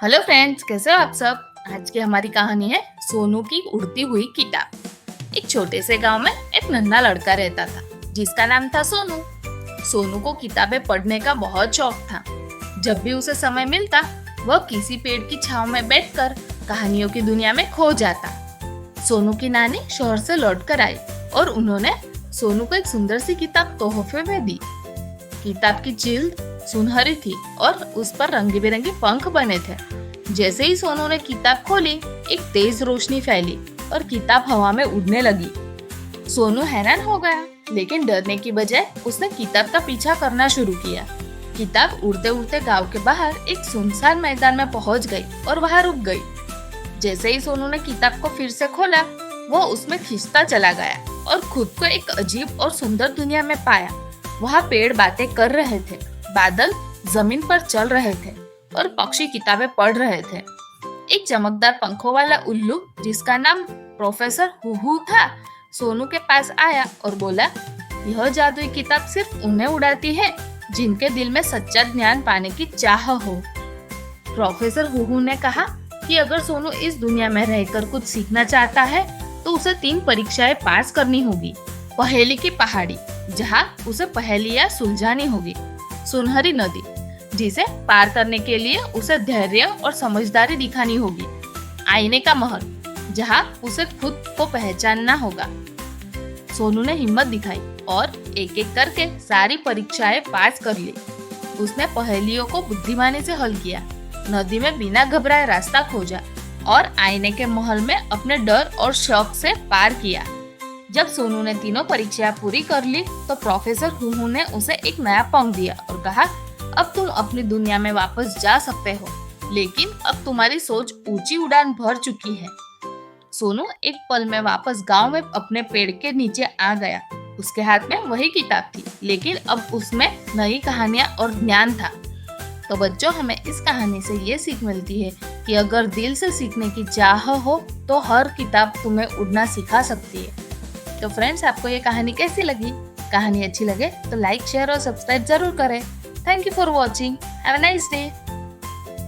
Hello friends, कैसे हो आप सब। आज की हमारी कहानी है सोनू की उड़ती हुई किताब। एक छोटे से गांव में एक नन्हा लड़का रहता था जिसका नाम था सोनू। सोनू को किताबें पढ़ने का बहुत शौक था। जब भी उसे समय मिलता वह किसी पेड़ की छांव में बैठकर कहानियों की दुनिया में खो जाता। सोनू की नानी शहर से लौट कर आई और उन्होंने सोनू को एक सुंदर सी किताब तोहफे में दी। किताब की जिल्द सुनहरी थी और उस पर रंग बिरंगे पंख बने थे। जैसे ही सोनू ने किताब खोली, एक तेज रोशनी फैली और किताब हवा में उड़ने लगी। सोनू हैरान हो गया, लेकिन डरने की बजाय उसने किताब का पीछा करना शुरू किया। किताब उड़ते उड़ते गांव के बाहर एक सुनसान मैदान में पहुंच गई और वहां रुक गई। जैसे ही सोनू ने किताब को फिर से खोला, वो उसमें खींचता चला गया और खुद को एक अजीब और सुंदर दुनिया में पाया। वहाँ पेड़ बातें कर रहे थे, बादल जमीन पर चल रहे थे और पक्षी किताबें पढ़ रहे थे। एक चमकदार पंखों वाला उल्लू जिसका नाम प्रोफेसर हुहू था, सोनू के पास आया और बोला, यह जादुई किताब सिर्फ उन्हें उड़ाती है जिनके दिल में सच्चा ज्ञान पाने की चाह हो। प्रोफेसर हुहू ने कहा कि अगर सोनू इस दुनिया में रहकर कुछ सीखना चाहता है तो उसे 3 परीक्षाएं पास करनी होगी। पहेली की पहाड़ी, जहाँ उसे पहेलियां सुलझानी होगी। सुनहरी नदी, जिसे पार करने के लिए उसे धैर्य और समझदारी दिखानी होगी। आईने का महल, जहाँ उसे खुद को पहचानना होगा। सोनू ने हिम्मत दिखाई और एक एक करके सारी परीक्षाएं पास कर ली। उसने पहेलियों को बुद्धिमानी से हल किया, नदी में बिना घबराए रास्ता खोजा और आईने के महल में अपने डर और शौक से पार किया। जब सोनू ने तीनों परीक्षाएं पूरी कर ली तो प्रोफेसर हुहू ने उसे एक नया पंख दिया और कहा, अब तुम अपनी दुनिया में वापस जा सकते हो, लेकिन अब तुम्हारी सोच ऊंची उड़ान भर चुकी है। सोनू एक पल में वापस गांव में अपने पेड़ के नीचे आ गया। उसके हाथ में वही किताब थी, लेकिन अब उसमें नई कहानियां और ज्ञान था। तो बच्चों, हमें इस कहानी से ये सीख मिलती है कि अगर दिल से सीखने की चाह हो तो हर किताब तुम्हें उड़ना सिखा सकती है। तो फ्रेंड्स, आपको ये कहानी कैसी लगी? कहानी अच्छी लगे तो लाइक, शेयर और सब्सक्राइब जरूर करें। Thank you for watching. Have a nice day.